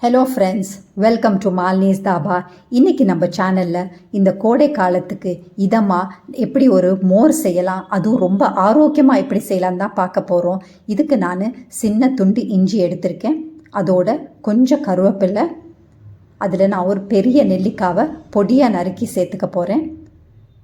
Hello friends, welcome to Malini's dhaba. இன்றைக்கி நம்ம சேனலில் இந்த கோடை காலத்துக்கு இதமாக எப்படி ஒரு மோர் செய்யலாம், அதுவும் ரொம்ப ஆரோக்கியமாக எப்படி செய்யலாம் தான் பார்க்க போகிறோம். இதுக்கு நான் சின்ன துண்டு இஞ்சி எடுத்திருக்கேன், அதோட கொஞ்சம் கருவேப்பிலை, அதில் நான் ஒரு பெரிய நெல்லிக்காவை பொடியாக நறுக்கி சேர்த்துக்க போகிறேன்.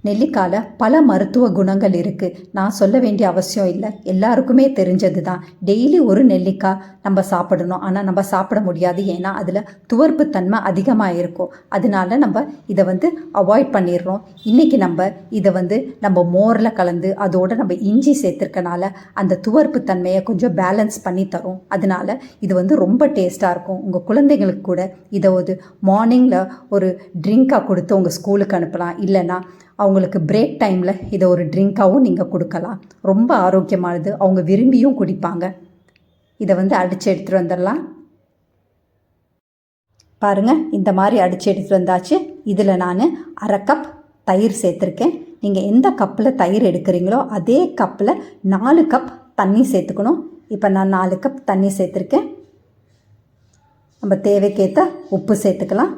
நெல்லிக்காயில் பல மருத்துவ குணங்கள் இருக்குது, நான் சொல்ல வேண்டிய அவசியம் இல்லை, எல்லாருக்குமே தெரிஞ்சது தான். டெய்லி ஒரு நெல்லிக்காய் நம்ம சாப்பிடணும், ஆனால் நம்ம சாப்பிட முடியாது, ஏன்னா அதில் துவர்ப்பு தன்மை அதிகமாக இருக்கும். அதனால நம்ம இதை அவாய்ட் பண்ணிடுறோம். இன்றைக்கி நம்ம இதை நம்ம மோரில் கலந்து அதோடு நம்ம இஞ்சி சேர்த்துருக்கனால அந்த துவர்ப்பு தன்மையை கொஞ்சம் பேலன்ஸ் பண்ணி தரும். அதனால் இது ரொம்ப டேஸ்ட்டாக இருக்கும். உங்கள் குழந்தைங்களுக்கு கூட இதை ஒரு மார்னிங்கில் ஒரு ட்ரிங்காக கொடுத்து உங்கள் ஸ்கூலுக்கு அனுப்பலாம், இல்லைன்னா அவங்களுக்கு பிரேக் டைமில் இதை ஒரு ட்ரிங்காகவும் நீங்கள் கொடுக்கலாம். ரொம்ப ஆரோக்கியமானது, அவங்க விரும்பியும் குடிப்பாங்க. இதை அடித்து எடுத்துகிட்டு வந்துடலாம். பாருங்கள், இந்த மாதிரி அடித்து எடுத்துகிட்டு வந்தாச்சு. இதில் நான் 1/2 கப் தயிர் சேர்த்துருக்கேன். நீங்கள் எந்த கப்பில் தயிர் எடுக்கிறீங்களோ அதே கப்பில் 4 கப் தண்ணி சேர்த்துக்கணும். இப்போ நான் 4 கப் தண்ணி சேர்த்துருக்கேன். நம்ம தேவைக்கேற்ற உப்பு சேர்த்துக்கலாம்.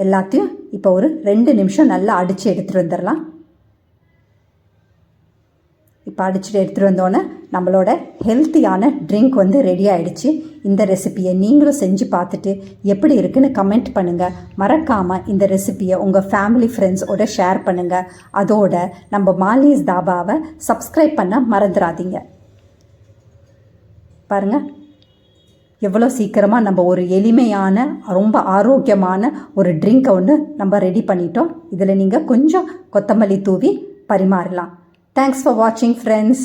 எல்லாத்தையும் இப்போ ஒரு 2 நிமிஷம் நல்லா அடித்து எடுத்துகிட்டு வந்துடலாம். இப்போ அடிச்சுட்டு எடுத்துகிட்டு வந்தோன்னே நம்மளோட ஹெல்த்தியான ட்ரிங்க் ரெடி ஆகிடுச்சு. இந்த ரெசிப்பியை நீங்களும் செஞ்சு பார்த்துட்டு எப்படி இருக்குன்னு கமெண்ட் பண்ணுங்கள். மறக்காமல் இந்த ரெசிப்பியை உங்கள் ஃபேமிலி ஃப்ரெண்ட்ஸோட ஷேர் பண்ணுங்கள். அதோட நம்ம மாலினிஸ் தாபாவை சப்ஸ்கிரைப் பண்ண மறந்துடாதீங்க. பாருங்கள், எவ்வளோ சீக்கிரமாக நம்ம ஒரு எளிமையான ரொம்ப ஆரோக்கியமான ஒரு ட்ரிங்கை நம்ம ரெடி பண்ணிட்டோம். இதில் நீங்கள் கொஞ்சம் கொத்தமல்லி தூவி பரிமாறலாம். தேங்க்ஸ் ஃபார் வாட்சிங் ஃப்ரெண்ட்ஸ்.